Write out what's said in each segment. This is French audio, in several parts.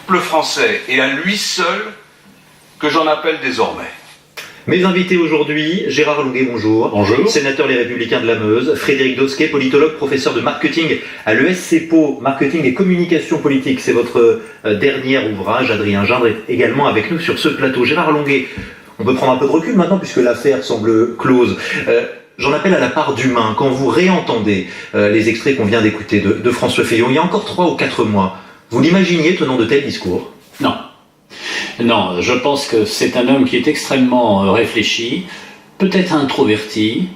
peuple français et à lui seul que j'en appelle désormais. Mes invités aujourd'hui, Gérard Longuet, bonjour. Bonjour. Sénateur Les Républicains de la Meuse. Frédéric Dosquet, politologue, professeur de marketing à l'ESC Po, marketing et communication politique. C'est votre dernier ouvrage. Adrien Gindre est également avec nous sur ce plateau. Gérard Longuet, on peut prendre un peu de recul maintenant puisque l'affaire semble close. J'en appelle à la part d'humain. Quand vous réentendez les extraits qu'on vient d'écouter de François Fillon, il y a encore 3 ou 4 mois, vous l'imaginiez tenant de tels discours? Non. Non, je pense que c'est un homme qui est extrêmement réfléchi, peut-être introverti,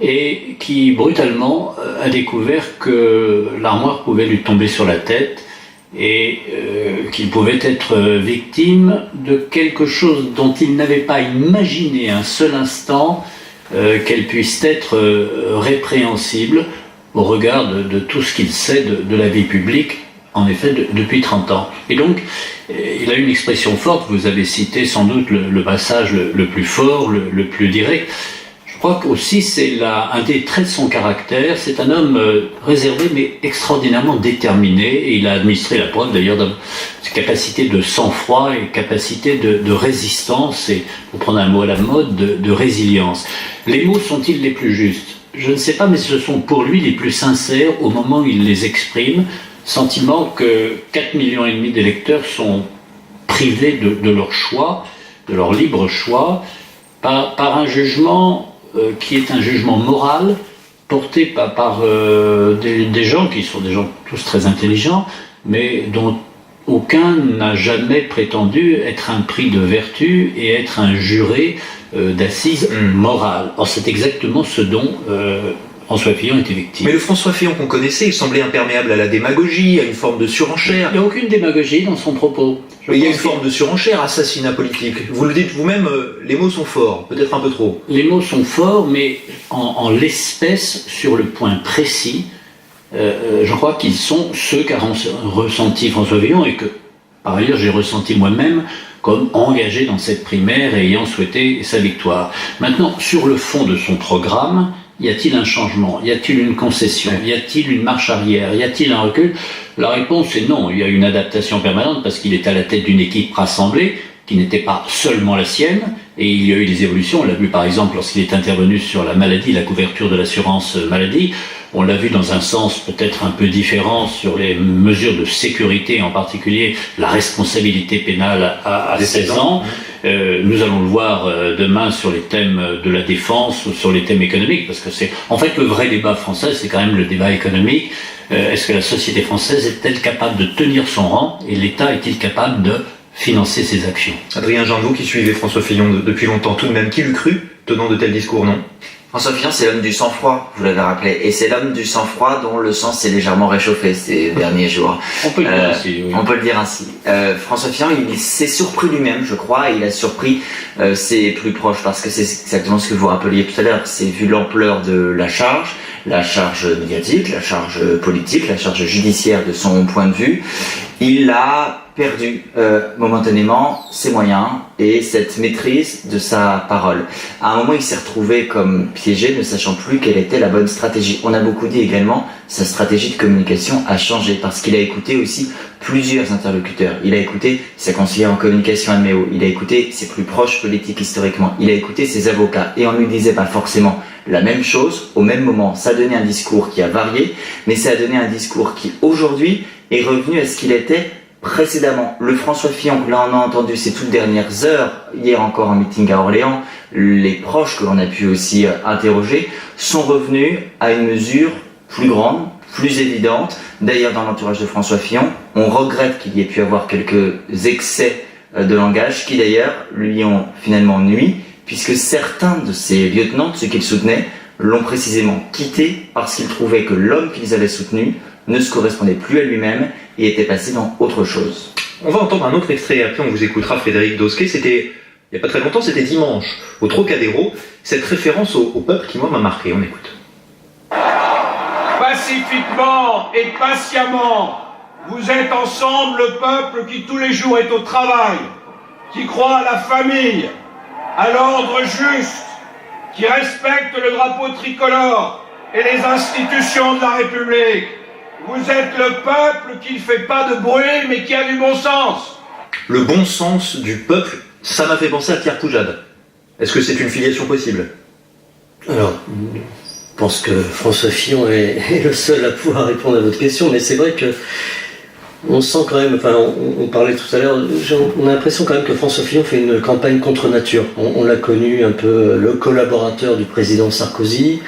et qui brutalement a découvert que l'armoire pouvait lui tomber sur la tête et qu'il pouvait être victime de quelque chose dont il n'avait pas imaginé un seul instant qu'elle puisse être répréhensible au regard de tout ce qu'il sait de la vie publique, en effet, depuis 30 ans. Et donc, il a une expression forte, vous avez cité sans doute le passage le plus fort, le plus direct. Je crois qu'aussi c'est un des traits de son caractère. C'est un homme réservé mais extraordinairement déterminé, et il a administré la preuve d'ailleurs de ses capacités de sang-froid et capacité de résistance, et pour prendre un mot à la mode, de résilience. Les mots sont-ils les plus justes? Je ne sais pas, mais ce sont pour lui les plus sincères au moment où il les exprime. Sentiment que 4,5 millions d'électeurs sont privés de leur choix, de leur libre choix, par un jugement qui est un jugement moral, porté par des gens qui sont des gens tous très intelligents, mais dont aucun n'a jamais prétendu être un prix de vertu et être un juré d'assises morales. Or, c'est exactement ce dont François Fillon était victime. Mais le François Fillon qu'on connaissait, il semblait imperméable à la démagogie, à une forme de surenchère. Il n'y a aucune démagogie dans son propos. Mais il y a une forme de surenchère, assassinat politique. Vous le dites vous-même, les mots sont forts, peut-être un peu trop. Les mots sont forts, mais en l'espèce, sur le point précis, je crois qu'ils sont ceux qu'a ressenti François Fillon, et que, par ailleurs, j'ai ressenti moi-même comme engagé dans cette primaire et ayant souhaité sa victoire. Maintenant, sur le fond de son programme, y a-t-il un changement? Y a-t-il une concession? Y a-t-il une marche arrière? Y a-t-il un recul? La réponse est non. Il y a une adaptation permanente parce qu'il est à la tête d'une équipe rassemblée qui n'était pas seulement la sienne, et il y a eu des évolutions. On l'a vu par exemple lorsqu'il est intervenu sur la maladie, la couverture de l'assurance maladie. On l'a vu dans un sens peut-être un peu différent sur les mesures de sécurité, en particulier la responsabilité pénale à 16 ans. Nous allons le voir demain sur les thèmes de la défense ou sur les thèmes économiques, parce que c'est en fait le vrai débat français, c'est quand même le débat économique. Est-ce que la société française est-elle capable de tenir son rang, et l'État est-il capable de financer ses actions? Adrien Gindre, vous qui suivez François Fillon depuis longtemps, tout de même, qui l'eût cru tenant de tels discours, non? François Fillon, c'est l'homme du sang-froid, vous l'avez rappelé, et c'est l'homme du sang-froid dont le sang s'est légèrement réchauffé ces derniers jours. On peut le dire ainsi. Oui. On peut le dire ainsi. François Fillon, il s'est surpris lui-même, je crois, et il a surpris ses plus proches, parce que c'est exactement ce que vous rappeliez tout à l'heure. C'est vu l'ampleur de la charge médiatique, la charge politique, la charge judiciaire de son point de vue. Il a perdu momentanément ses moyens et cette maîtrise de sa parole. À un moment, il s'est retrouvé comme piégé, ne sachant plus quelle était la bonne stratégie. On a beaucoup dit également, sa stratégie de communication a changé parce qu'il a écouté aussi plusieurs interlocuteurs. Il a écouté sa conseillère en communication Anne Méo, il a écouté ses plus proches politiques historiquement, il a écouté ses avocats, et on ne lui disait pas forcément la même chose au même moment. Ça a donné un discours qui a varié, mais ça a donné un discours qui aujourd'hui est revenu à ce qu'il était précédemment. Le François Fillon, là on a entendu ces toutes dernières heures, hier encore en meeting à Orléans, les proches que l'on a pu aussi interroger, sont revenus à une mesure plus grande, plus évidente. D'ailleurs, dans l'entourage de François Fillon, on regrette qu'il y ait pu avoir quelques excès de langage qui d'ailleurs lui ont finalement nui, puisque certains de ses lieutenants, ceux qu'il soutenait, l'ont précisément quitté parce qu'ils trouvaient que l'homme qu'ils avaient soutenu ne se correspondait plus à lui-même et était passé dans autre chose. On va entendre un autre extrait et après on vous écoutera Frédéric Dosquet. C'était, il n'y a pas très longtemps, c'était dimanche, au Trocadéro, cette référence au peuple qui moi m'a marqué. On écoute. Pacifiquement et patiemment, vous êtes ensemble le peuple qui tous les jours est au travail, qui croit à la famille, à l'ordre juste, qui respecte le drapeau tricolore et les institutions de la République. Vous êtes le peuple qui ne fait pas de bruit mais qui a du bon sens, le bon sens du peuple. Ça m'a fait penser à Pierre Poujade. Est-ce que c'est une filiation possible? Alors, je pense que François Fillon est le seul à pouvoir répondre à votre question, mais c'est vrai que on sent quand même, enfin on parlait tout à l'heure, on a l'impression quand même que François Fillon fait une campagne contre nature. On l'a connu un peu le collaborateur du président Sarkozy.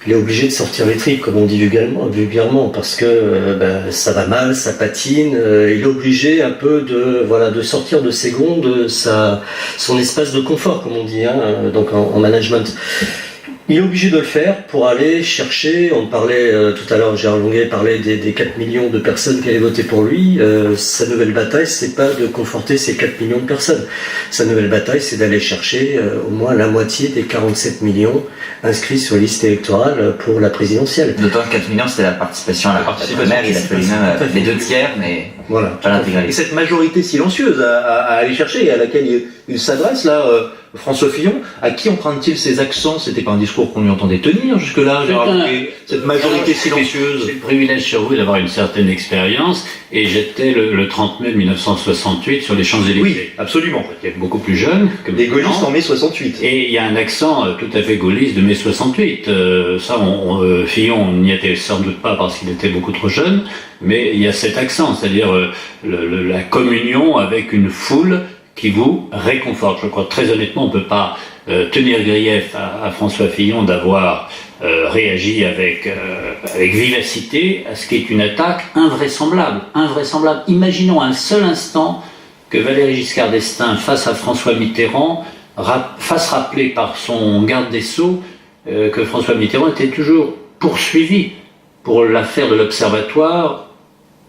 Il est obligé de sortir les tripes, comme on dit vulgairement, parce que ça va mal, ça patine. Il est obligé un peu de sortir de ses gonds, de son espace de confort, comme on dit, donc en management. Il est obligé de le faire pour aller chercher, on parlait tout à l'heure, Gérard Longuet parlait des 4 millions de personnes qui allaient voter pour lui. Sa nouvelle bataille, c'est pas de conforter ces 4 millions de personnes. Sa nouvelle bataille, c'est d'aller chercher au moins la moitié des 47 millions inscrits sur la liste électorale pour la présidentielle. D'autant que 4 millions, c'est la participation à la primaire, il a fallu même les 2 tiers, mais voilà, pas l'intégralité. Et cette majorité silencieuse à aller chercher et à laquelle il s'adresse là, François Fillon, à qui emprunte-t-il ses accents? C'était pas un discours qu'on lui entendait tenir jusque-là, cette majorité silencieuse. C'est le privilège sur vous d'avoir une certaine expérience, et j'étais le 30 mai 1968 sur les Champs-Élysées. Oui, absolument. J'étais beaucoup plus jeune que Les gaullistes maintenant. en mai 68. Et il y a un accent tout à fait gaulliste de mai 68. Fillon n'y était sans doute pas parce qu'il était beaucoup trop jeune, mais il y a cet accent, c'est-à-dire la communion avec une foule qui vous réconforte. Je crois que très honnêtement, on ne peut pas tenir grief à François Fillon d'avoir réagi avec vivacité à ce qui est une attaque invraisemblable. Imaginons un seul instant que Valéry Giscard d'Estaing, face à François Mitterrand, fasse rappeler par son garde des Sceaux que François Mitterrand était toujours poursuivi pour l'affaire de l'Observatoire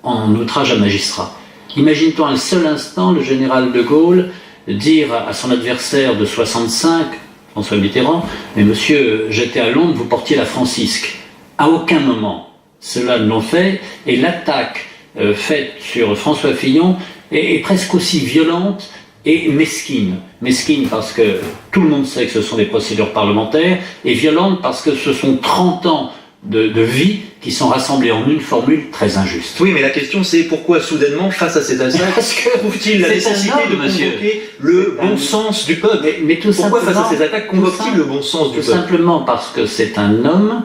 en outrage à magistrat. Imagine-toi un seul instant le général de Gaulle dire à son adversaire de 65, François Mitterrand, « Mais monsieur, j'étais à Londres, vous portiez la Francisque. » À aucun moment cela ne l'ont fait, et l'attaque faite sur François Fillon est presque aussi violente et mesquine. Mesquine parce que tout le monde sait que ce sont des procédures parlementaires, et violente parce que ce sont 30 ans de vie qui sont rassemblés en une formule très injuste. Oui, mais la question c'est pourquoi soudainement, face à ces attaques, trouve-t-il la nécessité de convoquer le bon sens du peuple? Mais tout pourquoi face à simplement, ces attaques convoque-t-il le bon sens du tout peuple? simplement parce que c'est un homme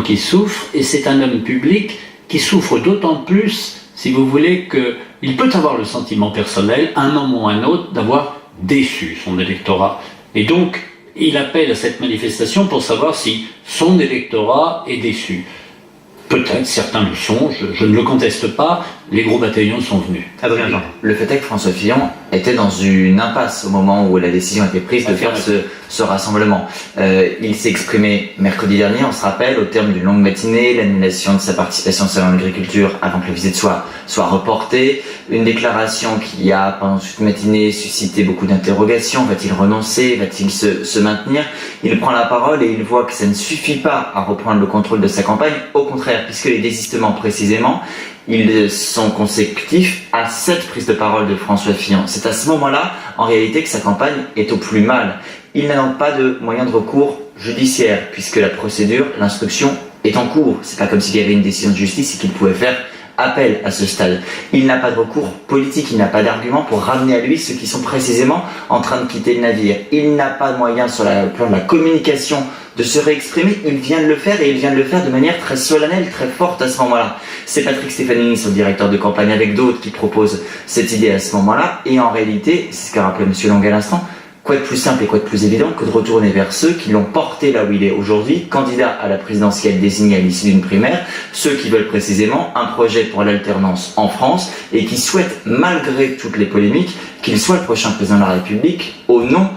qui souffre, et c'est un homme public qui souffre d'autant plus, si vous voulez, qu'il peut avoir le sentiment personnel, à un moment ou à un autre, d'avoir déçu son électorat. Et donc, il appelle à cette manifestation pour savoir si son électorat est déçu. Peut-être, certains le sont, je ne le conteste pas, les gros bataillons sont venus. Adrien Jean. Le fait est que François Fillon était dans une impasse au moment où la décision a été prise de faire ce rassemblement. Il s'est exprimé mercredi dernier, on se rappelle, au terme d'une longue matinée, l'annulation de sa participation au salon de l'agriculture avant que la visite soit reportée, une déclaration qui a, pendant toute matinée, suscité beaucoup d'interrogations. Va-t-il renoncer? Va-t-il se maintenir? Il prend la parole et il voit que ça ne suffit pas à reprendre le contrôle de sa campagne. Au contraire, puisque les désistements précisément, ils sont consécutifs à cette prise de parole de François Fillon. C'est à ce moment-là, en réalité, que sa campagne est au plus mal. Il n'a donc pas de moyen de recours judiciaire, puisque la procédure, l'instruction est en cours. C'est pas comme s'il y avait une décision de justice et qu'il pouvait faire appel à ce stade. Il n'a pas de recours politique, il n'a pas d'argument pour ramener à lui ceux qui sont précisément en train de quitter le navire. Il n'a pas de moyen sur le plan de la communication de se réexprimer. Il vient de le faire, et il vient de le faire de manière très solennelle, très forte à ce moment-là. C'est Patrick Stefanini, son directeur de campagne, avec d'autres, qui propose cette idée à ce moment-là. Et en réalité, c'est ce qu'a rappelé M. Longuet à l'instant, quoi de plus simple et quoi de plus évident que de retourner vers ceux qui l'ont porté là où il est aujourd'hui, candidat à la présidentielle désigné à l'issue d'une primaire, ceux qui veulent précisément un projet pour l'alternance en France et qui souhaitent, malgré toutes les polémiques, qu'il soit le prochain président de la République au nom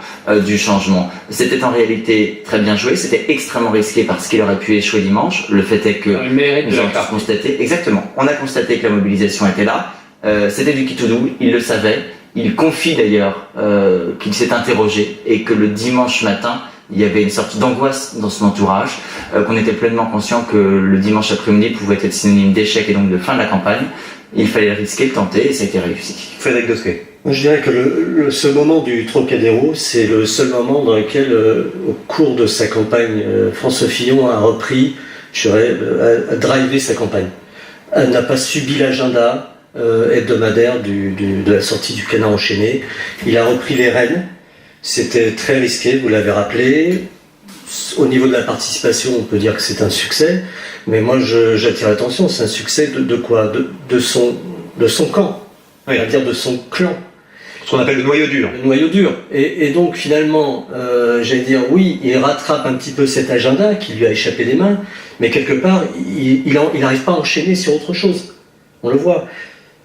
du changement. C'était en réalité très bien joué, c'était extrêmement risqué parce qu'il aurait pu échouer dimanche. Le fait est que nous avons constaté, exactement, on a constaté que la mobilisation était là, c'était du Kitoudou, il le savait. Il confie d'ailleurs qu'il s'est interrogé et que le dimanche matin, il y avait une sorte d'angoisse dans son entourage, qu'on était pleinement conscient que le dimanche après-midi pouvait être synonyme d'échec et donc de fin de la campagne. Il fallait le risquer, le tenter, et ça a été réussi. Frédéric Dosquet. Je dirais que ce moment du Trocadéro, c'est le seul moment dans lequel, au cours de sa campagne, François Fillon a repris, a drivé sa campagne. Elle n'a pas subi l'agenda. hebdomadaire de la sortie du Canard enchaîné. Il a repris les rênes. C'était très risqué, vous l'avez rappelé. Au niveau de la participation, on peut dire que c'est un succès, mais moi j'attire l'attention, c'est un succès de quoi, de son camp, Oui. c'est-à-dire de son clan. Ce qu'on appelle le noyau dur. Le noyau dur. Et donc finalement, j'allais dire, oui, il rattrape un petit peu cet agenda qui lui a échappé des mains, mais quelque part, il n'arrive pas à enchaîner sur autre chose. On le voit.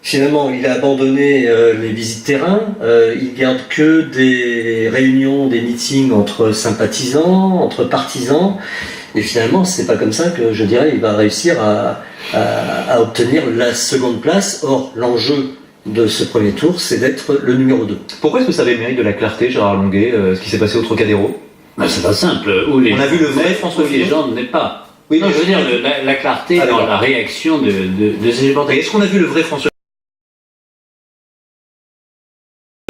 Finalement, il a abandonné les visites terrain, il garde que des réunions, des meetings entre sympathisants, entre partisans, et finalement, c'est pas comme ça que, je dirais, il va réussir à obtenir la seconde place. Or, l'enjeu de ce premier tour, c'est d'être le numéro 2. Pourquoi est-ce que ça avait le mérite de la clarté, Gérard Longuet, ce qui s'est passé au Trocadéro? C'est pas simple. On a vu le vrai François Fillon. Les Fillon. gens ne l'aient pas. Oui, Non, je veux dire, la clarté dans la réaction de ces Mais supporters. est-ce qu'on a vu le vrai François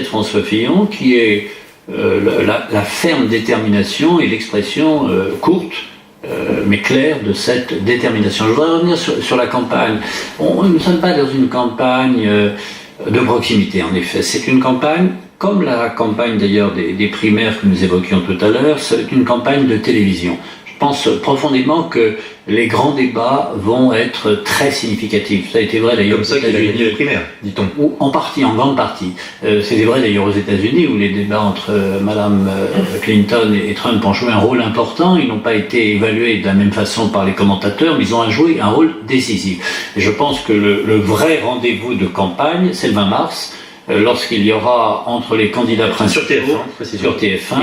François Fillon, qui est la ferme détermination et l'expression courte, mais claire de cette détermination. Je voudrais revenir sur la campagne. Nous ne sommes pas dans une campagne de proximité, en effet. C'est une campagne, comme la campagne d'ailleurs des primaires que nous évoquions tout à l'heure, c'est une campagne de télévision. Je pense profondément que les grands débats vont être très significatifs. Ça a été vrai d'ailleurs Comme ça qu'il a gagné les primaires, dit-on. Ou en partie, en grande partie. C'était vrai d'ailleurs aux États-Unis où les débats entre Madame Clinton et Trump ont joué un rôle important. Ils n'ont pas été évalués de la même façon par les commentateurs, mais ils ont joué un rôle décisif. Et je pense que le vrai rendez-vous de campagne, c'est le 20 mars. Lorsqu'il y aura entre les candidats principaux sur TF1,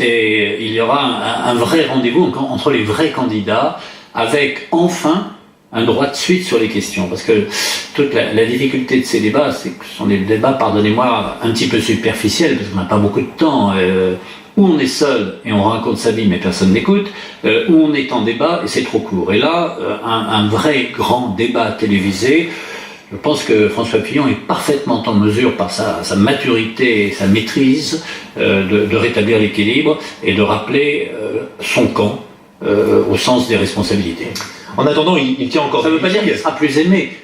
et il y aura un vrai rendez-vous entre les vrais candidats, avec enfin un droit de suite sur les questions. Parce que toute la difficulté de ces débats, c'est que ce sont des débats, pardonnez-moi, un petit peu superficiels, parce qu'on n'a pas beaucoup de temps. Où on est seul et on raconte sa vie mais personne n'écoute, où on est en débat et c'est trop court. Et là, un vrai grand débat télévisé. Je pense que François Fillon est parfaitement en mesure, par sa maturité et sa maîtrise, de rétablir l'équilibre et de rappeler son camp au sens des responsabilités. En attendant, il tient encore. Ça ne veut pas dire qu'il sera plus aimé.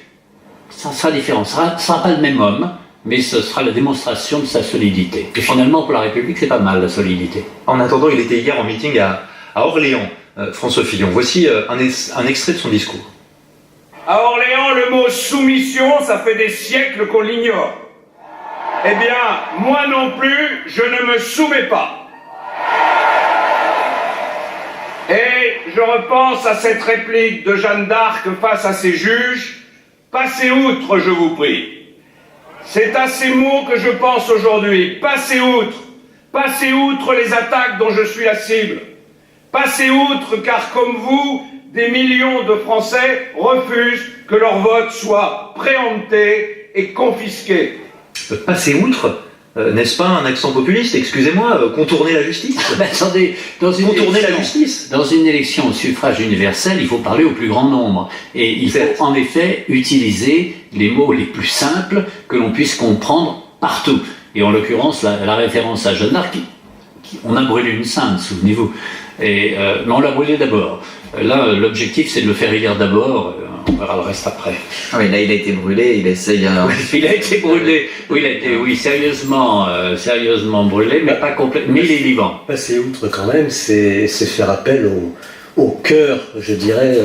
Ça sera différent. Ce ne sera pas le même homme, mais ce sera la démonstration de sa solidité. Et finalement, pour la République, c'est pas mal, la solidité. En attendant, il était hier en meeting à Orléans, François Fillon. Voici un extrait de son discours. À Orléans, le mot soumission, ça fait des siècles qu'on l'ignore. Eh bien, moi non plus, je ne me soumets pas. Et je repense à cette réplique de Jeanne d'Arc face à ses juges. Passez outre, je vous prie. C'est à ces mots que je pense aujourd'hui. Passez outre. Passez outre les attaques dont je suis la cible. Passez outre, car comme vous, des millions de Français refusent que leur vote soit préempté et confisqué. Passer outre, n'est-ce pas un accent populiste? Excusez-moi, contourner la justice. Attendez, contourner la justice. Dans une élection au suffrage universel, il faut parler au plus grand nombre. Et il faut en effet utiliser les mots les plus simples que l'on puisse comprendre partout. Et en l'occurrence, la référence à Jeanne d'Arc, on a brûlé une sainte, souvenez-vous. Mais on l'a brûlé d'abord. Là, l'objectif, c'est de le faire élire d'abord. On verra le reste après. Ah oui, là, il a été brûlé. Il essaye. Il a été brûlé. Oui, il a été, sérieusement brûlé, mais pas complètement. Mais il est vivant. Passer outre quand même, c'est faire appel au cœur, je dirais,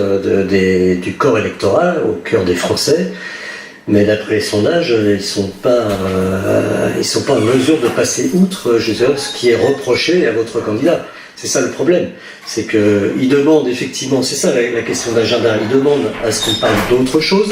du corps électoral, au cœur des Français. Mais d'après les sondages, ils sont pas en mesure de passer outre, je dirais, ce qui est reproché à votre candidat. C'est ça le problème, c'est que il demande effectivement, c'est ça la question d'agenda, il demande à ce qu'on parle d'autre chose,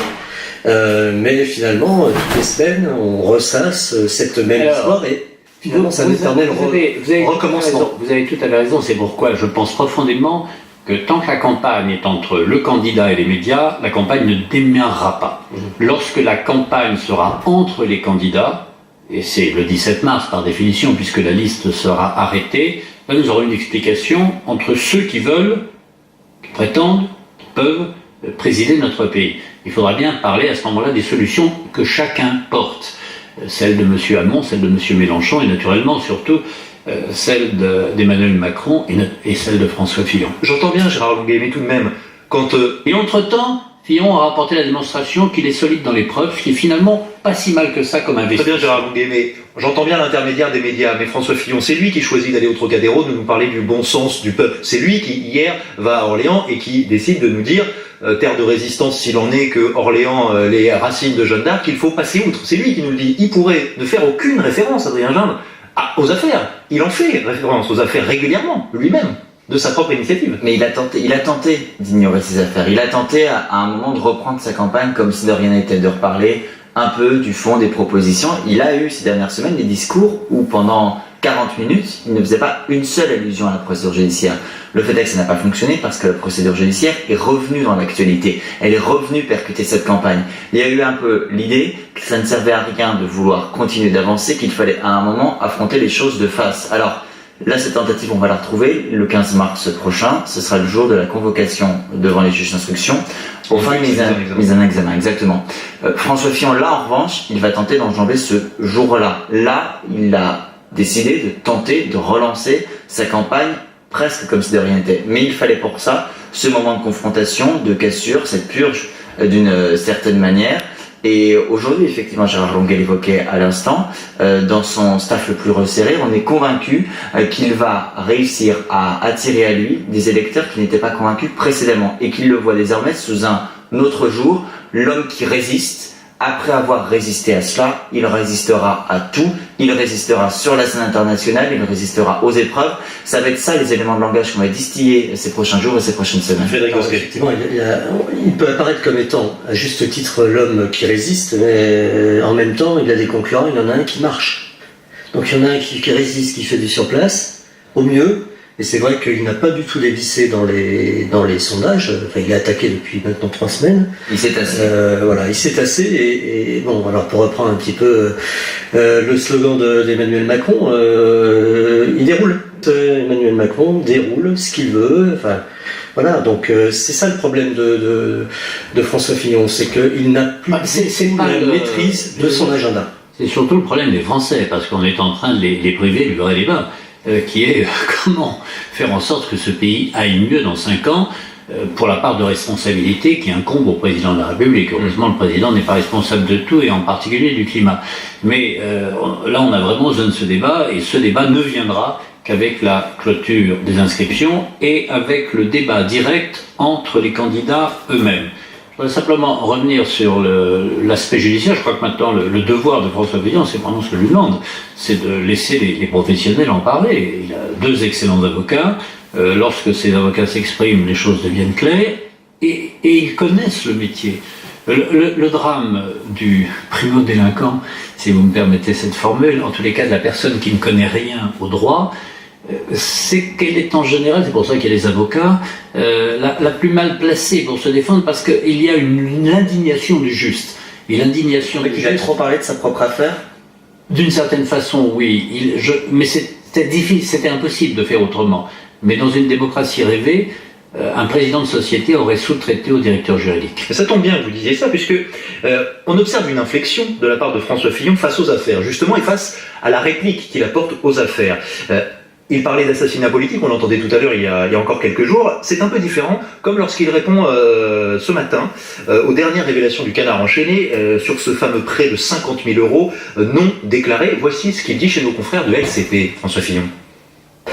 mais finalement toutes les semaines on ressasse cette même histoire et finalement c'est un éternel recommencement. Vous avez tout à fait raison, c'est pourquoi je pense profondément que tant que la campagne est entre le candidat et les médias, la campagne ne démarrera pas. Lorsque la campagne sera entre les candidats, et c'est le 17 mars par définition puisque la liste sera arrêtée, là nous aurons une explication entre ceux qui veulent, qui prétendent, qui peuvent présider notre pays. Il faudra bien parler à ce moment-là des solutions que chacun porte. Celle de M. Hamon, celle de M. Mélenchon et naturellement surtout celle d'Emmanuel Macron et celle de François Fillon. J'entends bien Gérard Longuet, mais tout de même, quand... Et entre-temps, Fillon a rapporté la démonstration qu'il est solide dans les preuves, ce qui est finalement pas si mal que ça comme Très investissement. bien Gérard Longuet, mais j'entends bien l'intermédiaire des médias, mais François Fillon, c'est lui qui choisit d'aller au Trocadéro, de nous parler du bon sens du peuple. C'est lui qui, hier, va à Orléans et qui décide de nous dire, terre de résistance s'il en est, que Orléans, les racines de Jeanne d'Arc, qu'il faut passer outre. C'est lui qui nous le dit. Il pourrait ne faire aucune référence, Adrien Gindre, aux affaires. Il en fait référence aux affaires régulièrement, lui-même, de sa propre initiative. Mais il a tenté d'ignorer ses affaires. Il a tenté à un moment de reprendre sa campagne comme si de rien n'était, de reparler un peu du fond des propositions. Il a eu ces dernières semaines des discours où pendant 40 minutes, il ne faisait pas une seule allusion à la procédure judiciaire. Le fait est que ça n'a pas fonctionné parce que la procédure judiciaire est revenue dans l'actualité. Elle est revenue percuter cette campagne. Il y a eu un peu l'idée que ça ne servait à rien de vouloir continuer d'avancer, qu'il fallait à un moment affronter les choses de face. Alors, là, cette tentative, on va la retrouver le 15 mars prochain. Ce sera le jour de la convocation devant les juges d'instruction. Au fin de mise en examen, exactement. François Fillon, là, en revanche, il va tenter d'enjamber ce jour-là. Là, il a décidé de tenter de relancer sa campagne presque comme si de rien n'était. Mais il fallait pour ça ce moment de confrontation, de cassure, cette purge d'une certaine manière. Et aujourd'hui, effectivement, Gérard Longuet l'évoquait à l'instant, dans son staff le plus resserré, on est convaincu qu'il va réussir à attirer à lui des électeurs qui n'étaient pas convaincus précédemment et qu'il le voit désormais sous un autre jour, l'homme qui résiste. Après avoir résisté à cela, il résistera à tout, il résistera sur la scène internationale, il résistera aux épreuves. Ça va être ça les éléments de langage qu'on va distiller ces prochains jours et ces prochaines semaines. Frédéric Dosquet. Effectivement, il peut apparaître comme étant, à juste titre, l'homme qui résiste, mais en même temps, il a des concurrents, il y en a un qui marche. Donc il y en a un qui résiste, qui fait du surplace, au mieux, et c'est vrai qu'il n'a pas du tout dévissé dans les sondages. Enfin, il est attaqué depuis maintenant 3 semaines. Il s'est tassé. Voilà, il s'est tassé et bon, alors pour reprendre un petit peu le slogan d'Emmanuel Macron, il déroule. Emmanuel Macron déroule ce qu'il veut. Enfin, voilà, donc c'est ça le problème de François Fillon, c'est qu'il n'a plus la maîtrise de son agenda. C'est surtout le problème des Français, parce qu'on est en train de les priver du vrai débat, qui est comment faire en sorte que ce pays aille mieux dans 5 ans, pour la part de responsabilité qui incombe au président de la République. Heureusement, le président n'est pas responsable de tout, et en particulier du climat. Mais là, on a vraiment besoin de ce débat, et ce débat ne viendra qu'avec la clôture des inscriptions et avec le débat direct entre les candidats eux-mêmes. Je voudrais simplement revenir sur l'aspect judiciaire. Je crois que maintenant, le devoir de François Fillon, c'est vraiment ce que je lui demande, c'est de laisser les professionnels en parler. Il a 2 excellents avocats. Lorsque ces avocats s'expriment, les choses deviennent claires, et ils connaissent le métier. Le drame du primo-délinquant, si vous me permettez cette formule, en tous les cas de la personne qui ne connaît rien au droit, c'est qu'elle est en général, c'est pour ça qu'il y a les avocats, la plus mal placée pour se défendre, parce qu'il y a une indignation du juste. Et l'indignation du Il a trop parlé de sa propre affaire. D'une certaine façon, oui. Mais c'était difficile, c'était impossible de faire autrement. Mais dans une démocratie rêvée, un président de société aurait sous-traité au directeur juridique. Ça tombe bien que vous disiez ça, puisque on observe une inflexion de la part de François Fillon face aux affaires, justement, et face à la réplique qu'il apporte aux affaires. Il parlait d'assassinat politique, on l'entendait tout à l'heure il y a encore quelques jours. C'est un peu différent, comme lorsqu'il répond ce matin aux dernières révélations du Canard enchaîné sur ce fameux prêt de 50 000 € non déclaré. Voici ce qu'il dit chez nos confrères de LCP, François Fillon.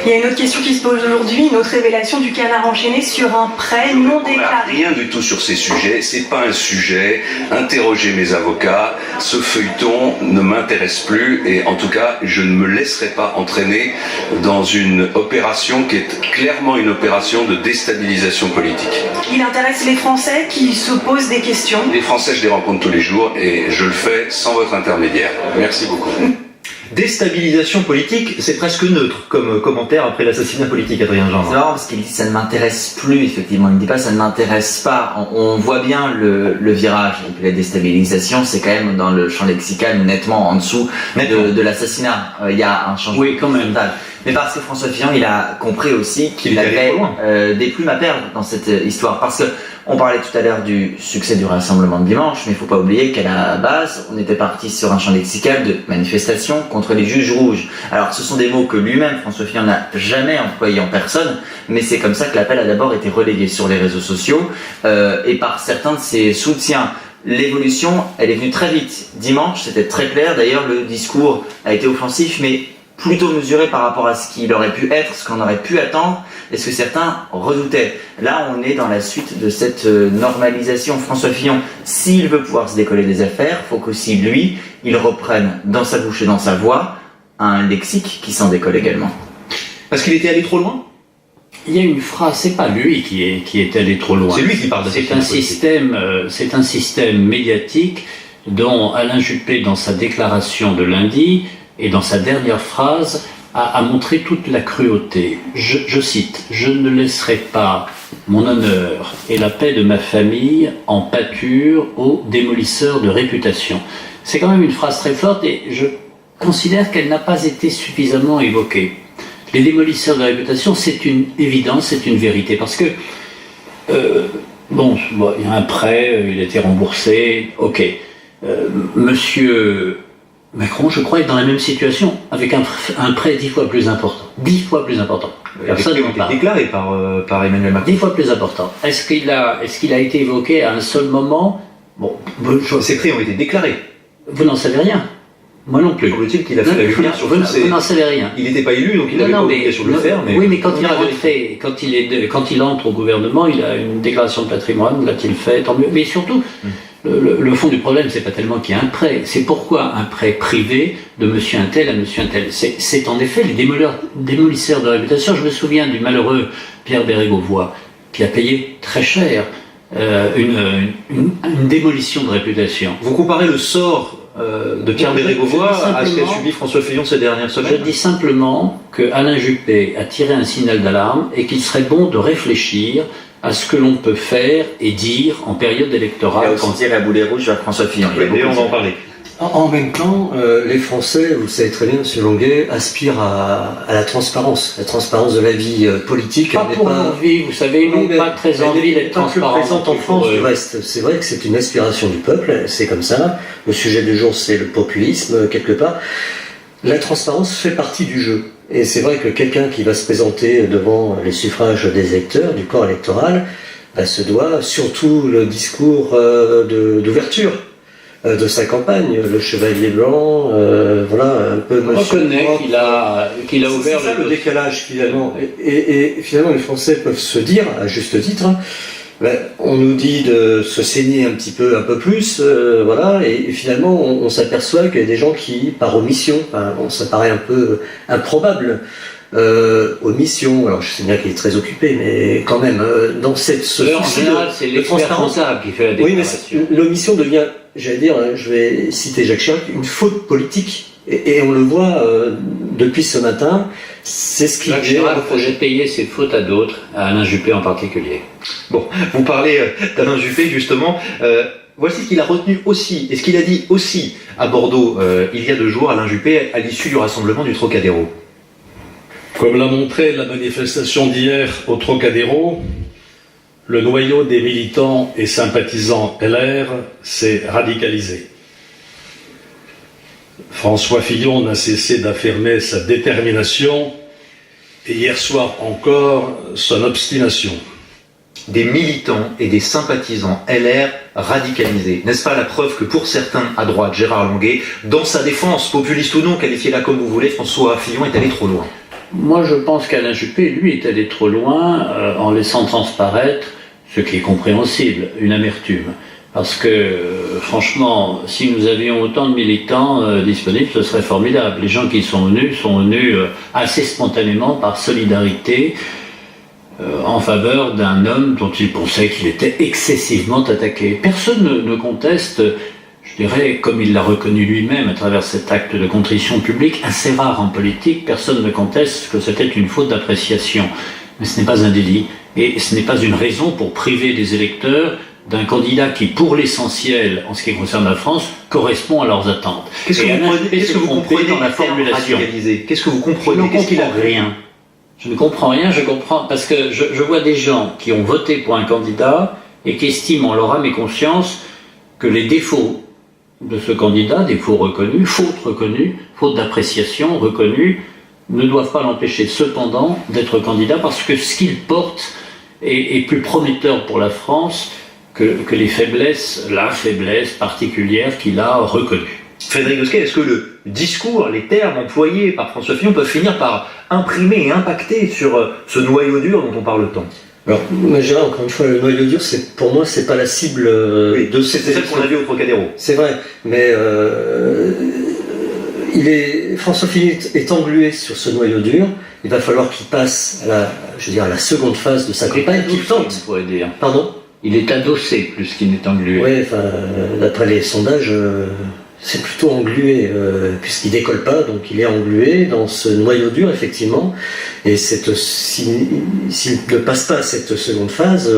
Il y a une autre question qui se pose aujourd'hui, une autre révélation du Canard enchaîné sur un prêt non déclaré. Rien du tout sur ces sujets, c'est pas un sujet. Interrogez mes avocats, ce feuilleton ne m'intéresse plus et en tout cas, je ne me laisserai pas entraîner dans une opération qui est clairement une opération de déstabilisation politique. Il intéresse les Français qui se posent des questions. Les Français, je les rencontre tous les jours et je le fais sans votre intermédiaire. Merci beaucoup. Déstabilisation politique, c'est presque neutre comme commentaire après l'assassinat politique, Adrien Gindre. C'est marrant parce qu'il dit ça ne m'intéresse plus, effectivement. Il ne dit pas ça ne m'intéresse pas. On voit bien le virage. Et puis la déstabilisation, c'est quand même dans le champ lexical nettement en dessous de l'assassinat. Il y a un changement total. Mais parce que François Fillon, il a compris aussi qu'il avait des plumes à perdre dans cette histoire. Parce que On parlait tout à l'heure du succès du rassemblement de dimanche, mais il ne faut pas oublier qu'à la base, on était parti sur un champ lexical de manifestation contre les juges rouges. Alors ce sont des mots que lui-même, François Fillon, n'a jamais employés en personne, mais c'est comme ça que l'appel a d'abord été relayé sur les réseaux sociaux et par certains de ses soutiens. L'évolution, elle est venue très vite. Dimanche, c'était très clair. D'ailleurs, le discours a été offensif, mais plutôt mesuré par rapport à ce qu'il aurait pu être, ce qu'on aurait pu attendre, et ce que certains redoutaient. Là, on est dans la suite de cette normalisation. François Fillon, s'il veut pouvoir se décoller des affaires, faut qu'aussi lui, il reprenne dans sa bouche et dans sa voix un lexique qui s'en décolle également. Parce qu'il était allé trop loin? Il y a une phrase, c'est pas lui qui est allé trop loin. C'est lui qui parle de c'est un système médiatique dont Alain Juppé, dans sa déclaration de lundi et dans sa dernière phrase, a montré toute la cruauté. Je cite: « Je ne laisserai pas mon honneur et la paix de ma famille en pâture aux démolisseurs de réputation. » C'est quand même une phrase très forte et je considère qu'elle n'a pas été suffisamment évoquée. Les démolisseurs de réputation, c'est une évidence, c'est une vérité, parce que, bon, il y a un prêt, il a été remboursé, ok. Monsieur Macron, je crois, est dans la même situation, avec un prêt 10 fois plus important. 10 fois plus important. Personne n'en parle. Déclaré par Emmanuel Macron. 10 fois plus important. Est-ce qu'il a été évoqué à un seul moment? Bon, ces prêts ont été déclarés. Vous n'en savez rien. Moi non plus. Semble-t-il qu'il a fait la lumière sur vous n'en savez rien. Il n'était pas élu, donc il n'avait pas l'obligation de le faire. Mais oui, mais quand il entre au gouvernement, il a une déclaration de patrimoine, l'a-t-il fait, tant mieux. Mais surtout, le fond du problème, c'est pas tellement qu'il y a un prêt, c'est pourquoi un prêt privé de monsieur un tel à monsieur un tel. C'est en effet les démolisseurs de réputation. Je me souviens du malheureux Pierre Bérégovoy, qui a payé très cher une démolition de réputation. Vous comparez le sort de Pierre Bérégovoy à ce qu'a subi François Fillon ces dernières semaines? Je dis simplement que Alain Juppé a tiré un signal d'alarme et qu'il serait bon de réfléchir à ce que l'on peut faire et dire en période électorale. Il a aussi tiré la boulet rouge à François Fillon. Et on va en parler. En même temps, les Français, vous le savez très bien, M. Longuet, aspirent à la transparence de la vie politique. Pas pour l'envie, vous savez, ils n'ont pas très envie d'être transparents. Elle n'est pas plus présente en France du reste. C'est vrai que c'est une aspiration du peuple, c'est comme ça. Le sujet du jour, c'est le populisme, quelque part. La transparence fait partie du jeu. Et c'est vrai que quelqu'un qui va se présenter devant les suffrages des électeurs, du corps électoral, se doit surtout le discours d'ouverture de sa campagne, le chevalier blanc, voilà, un peu... On reconnaît qu'il a ouvert... C'est ça le décalage, finalement. Et finalement, les Français peuvent se dire, à juste titre, on nous dit de se saigner un peu plus, voilà, et finalement, on s'aperçoit qu'il y a des gens qui, par omission, ça paraît un peu improbable, omission, alors je sais bien qu'il est très occupé, mais quand même, dans cette en général, c'est l'expert comptable qui fait la déclaration. Oui, mais l'omission devient, j'allais dire, je vais citer Jacques Chirac, une faute politique. Et on le voit depuis ce matin, c'est ce qui Jacques Chirac faisait payer ses fautes à d'autres, à Alain Juppé en particulier. Bon, vous parlez d'Alain Juppé justement. Voici ce qu'il a retenu aussi, et ce qu'il a dit aussi à Bordeaux il y a 2 jours, Alain Juppé, à l'issue du rassemblement du Trocadéro. Comme l'a montré la manifestation d'hier au Trocadéro, le noyau des militants et sympathisants LR s'est radicalisé. François Fillon n'a cessé d'affirmer sa détermination et hier soir encore son obstination. Des militants et des sympathisants LR radicalisés. N'est-ce pas la preuve que pour certains à droite, Gérard Longuet, dans sa défense, populiste ou non, qualifiez-la comme vous voulez, François Fillon est allé trop loin? Moi, je pense qu'Alain Juppé, lui, est allé trop loin en laissant transparaître, ce qui est compréhensible, une amertume. Parce que, franchement, si nous avions autant de militants disponibles, ce serait formidable. Les gens qui sont venus assez spontanément par solidarité en faveur d'un homme dont ils pensaient qu'il était excessivement attaqué. Personne ne conteste, je dirais, comme il l'a reconnu lui-même à travers cet acte de contrition publique, assez rare en politique, personne ne conteste que c'était une faute d'appréciation. Mais ce n'est pas un délit, et ce n'est pas une raison pour priver des électeurs d'un candidat qui, pour l'essentiel, en ce qui concerne la France, correspond à leurs attentes. Qu'est-ce que vous comprenez dans la formulation? Qu'est-ce que vous comprenez? Qu'est-ce qu'il a rien? Je ne comprends rien, je comprends, parce que je vois des gens qui ont voté pour un candidat et qui estiment en leur âme et conscience que les défauts de ce candidat, défauts reconnus, fautes d'appréciation reconnues, ne doivent pas l'empêcher cependant d'être candidat parce que ce qu'il porte est plus prometteur pour la France que les faiblesses, la faiblesse particulière qu'il a reconnue. Frédéric Dosquet, est-ce que le discours, les termes employés par François Fillon peuvent finir par imprimer et impacter sur ce noyau dur dont on parle tant? Alors, moi, je dirais encore une fois, le noyau dur, pour moi, c'est pas la cible de cette c'est celle qu'on a vue au Trocadéro. C'est vrai, mais François Fillon est englué sur ce noyau dur. Il va falloir qu'il passe à la seconde phase de sa campagne, qu'il tente. On pourrait dire. Pardon? Il est adossé plus qu'il n'est englué. Oui, d'après les sondages, c'est plutôt englué, puisqu'il décolle pas, donc il est englué dans ce noyau dur, effectivement. Et s'il ne passe pas cette seconde phase,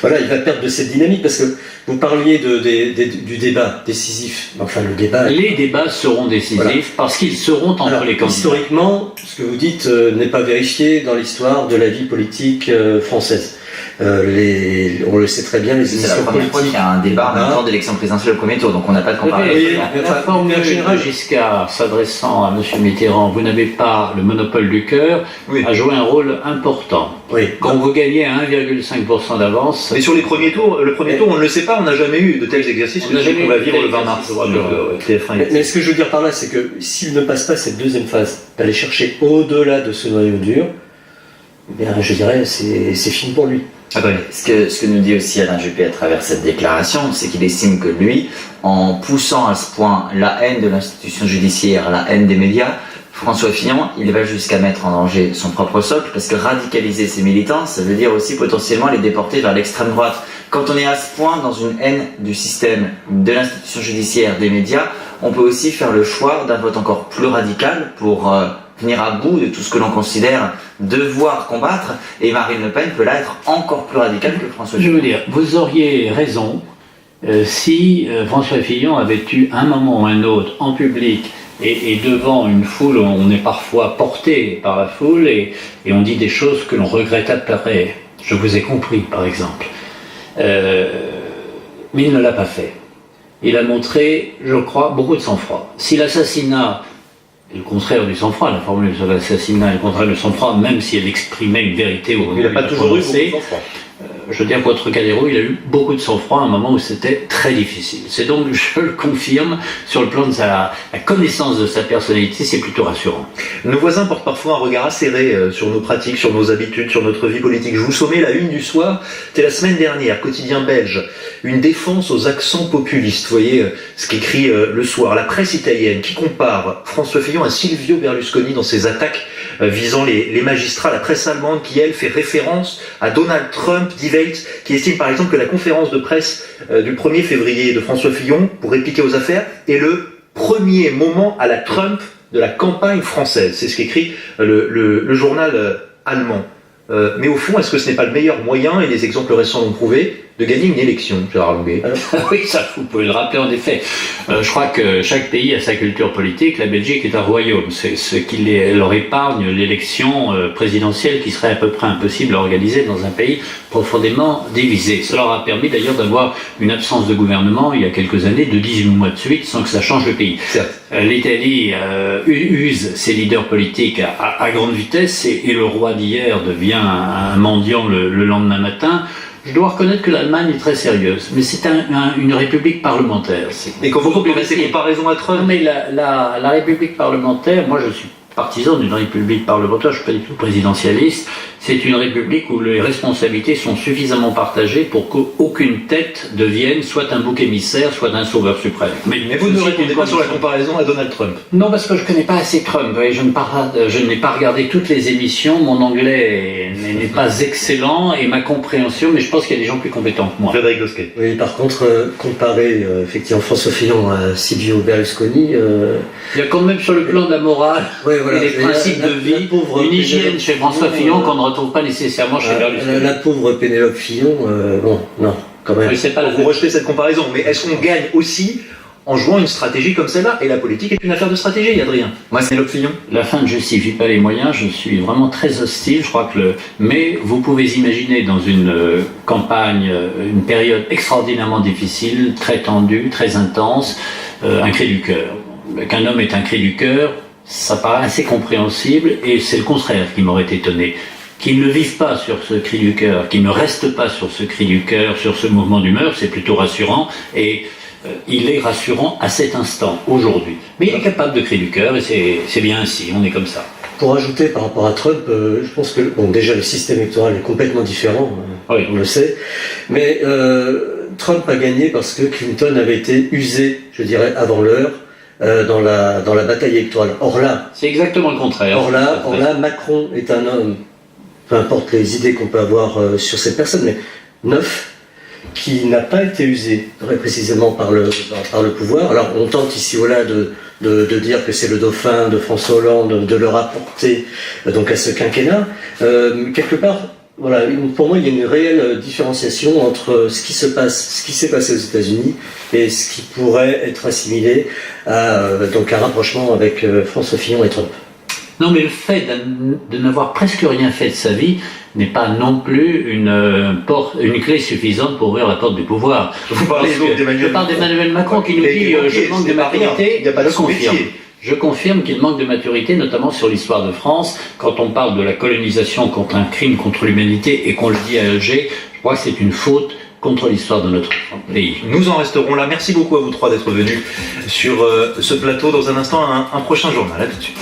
voilà, il va perdre de cette dynamique, parce que vous parliez du débat décisif. Enfin, le débat. Les débats seront décisifs, voilà, parce qu'ils seront entre les candidats. Historiquement, ce que vous dites n'est pas vérifié dans l'histoire de la vie politique française. On le sait très bien, les émissions politiques. C'est la première fois qu'il y a un débat en même temps d'élection présidentielle au premier tour, donc on n'a pas de comparaison. La formule générale Giscard s'adressant à M. Mitterrand, vous n'avez pas le monopole du cœur, a joué un rôle important. Oui. Quand vous gagnez à 1,5% d'avance. Mais sur les premiers tours, le premier tour, on ne le sait pas, on n'a jamais eu de tels exercices que celui qu'on va vivre le 20 mars. Mais ce que je veux dire par là, c'est que s'il ne passe pas cette deuxième phase, d'aller chercher au-delà de ce noyau dur, eh bien, je dirais c'est fini pour lui. Ce que nous dit aussi Alain Juppé à travers cette déclaration, c'est qu'il estime que lui, en poussant à ce point la haine de l'institution judiciaire, la haine des médias, François Fillon, il va jusqu'à mettre en danger son propre socle, parce que radicaliser ses militants, ça veut dire aussi potentiellement les déporter vers l'extrême droite. Quand on est à ce point dans une haine du système, de l'institution judiciaire, des médias, on peut aussi faire le choix d'un vote encore plus radical pour venir à bout de tout ce que l'on considère devoir combattre, et Marine Le Pen peut là être encore plus radicale que François Fillon. Je veux dire, vous auriez raison si François Fillon avait eu un moment ou un autre en public et devant une foule, on est parfois porté par la foule et on dit des choses que l'on regrette après. Je vous ai compris, par exemple. Mais il ne l'a pas fait. Il a montré, je crois, beaucoup de sang-froid. Si l'assassinat est le contraire du sang-froid, la formule sur l'assassinat est le contraire du sang-froid, même si elle exprimait une vérité au moment où il n'a pas toujours eu beaucoup de sang-froid. Je veux dire qu'au Trocadéro, il a eu beaucoup de sang-froid à un moment où c'était très difficile. C'est donc, je le confirme, sur le plan de la connaissance de sa personnalité, c'est plutôt rassurant. Nos voisins portent parfois un regard acéré sur nos pratiques, sur nos habitudes, sur notre vie politique. Je vous sommets la une du soir, c'était la semaine dernière, quotidien belge, une défense aux accents populistes. Vous voyez ce qu'écrit le soir. La presse italienne qui compare François Fillon à Silvio Berlusconi dans ses attaques visant les magistrats. La presse allemande qui, elle, fait référence à Donald Trump, Die Welt, qui estime par exemple que la conférence de presse du 1er février de François Fillon, pour répliquer aux affaires, est le premier moment à la Trump de la campagne française. C'est ce qu'écrit le journal allemand. Mais au fond, est-ce que ce n'est pas le meilleur moyen, et les exemples récents l'ont prouvé, de gagner une élection, Gérard Longuet? Oui, ça, vous pouvez le rappeler en effet. Je crois que chaque pays a sa culture politique. La Belgique est un royaume. C'est ce qui leur épargne l'élection présidentielle qui serait à peu près impossible à organiser dans un pays profondément divisé. Ça leur a permis d'ailleurs d'avoir une absence de gouvernement il y a quelques années de 18 mois de suite sans que ça change le pays. L'Italie use ses leaders politiques à grande vitesse et le roi d'hier devient un mendiant le lendemain matin. Je dois reconnaître que l'Allemagne est très sérieuse, mais c'est une république parlementaire. Et quand vous comparez ces comparaisons à Trump... Non, mais la république parlementaire, moi je suis partisan d'une république parlementaire, je ne suis pas du tout présidentialiste, c'est une république où les responsabilités sont suffisamment partagées pour qu'aucune tête devienne soit un bouc émissaire, soit un sauveur suprême. Mais vous ne répondez pas sur la comparaison à Donald Trump. Non, parce que je ne connais pas assez Trump, et je n'ai pas regardé toutes les émissions, mon anglais n'est pas excellent, et ma compréhension, mais je pense qu'il y a des gens plus compétents que moi. Frédéric Dosquet. Oui, par contre, comparer effectivement François Fillon à Silvio Berlusconi... Il y a quand même sur le plan de la morale... Voilà, et les principes de vie, une hygiène chez François Fillon qu'on ne retrouve pas nécessairement chez Berlusconi. La pauvre Pénélope Fillon, bon, non, quand même. Vous rejetez cette comparaison, mais est-ce qu'on gagne aussi en jouant une stratégie comme celle-là. Et la politique est une affaire de stratégie, Adrien. Moi, c'est Mélope Fillon. La fin ne justifie pas les moyens, je suis vraiment très hostile, je crois que mais vous pouvez imaginer dans une campagne, une période extraordinairement difficile, très tendue, très intense, un cri du cœur. Qu'un homme ait un cri du cœur, ça paraît assez compréhensible, et c'est le contraire qui m'aurait étonné. Qu'il ne vive pas sur ce cri du cœur, qu'il ne reste pas sur ce cri du cœur, sur ce mouvement d'humeur, c'est plutôt rassurant, et il est rassurant à cet instant, aujourd'hui. Mais il est capable de cri du cœur, et c'est bien ainsi, on est comme ça. Pour ajouter par rapport à Trump, je pense que bon, déjà le système électoral est complètement différent, Oui. on le sait, mais Trump a gagné parce que Clinton avait été usé, je dirais, avant l'heure, dans la bataille électorale. Or là, C'est exactement le contraire. Or là, Macron est un homme, peu importe les idées qu'on peut avoir sur cette personne, mais neuf, qui n'a pas été usé très précisément par le pouvoir. Alors on tente ici ou là de dire que c'est le dauphin de François Hollande, de le rapporter donc à ce quinquennat. Quelque part, voilà, pour moi il y a une réelle différenciation entre ce qui s'est passé aux États-Unis et ce qui pourrait être assimilé à donc un rapprochement avec François Fillon et Trump. Non, mais le fait de n'avoir presque rien fait de sa vie n'est pas non plus une clé suffisante pour ouvrir la porte du pouvoir. Vous parlez donc d'Emmanuel Je parle d'Emmanuel Macron qui nous dit je manque de maturité. Il n'y a pas de confirme. Je confirme qu'il manque de maturité, notamment sur l'histoire de France. Quand on parle de la colonisation contre un crime contre l'humanité et qu'on le dit à Alger, je crois que c'est une faute contre l'histoire de notre pays. Nous en resterons là. Merci beaucoup à vous trois d'être venus sur ce plateau. Dans un instant, un prochain journal. À tout de suite.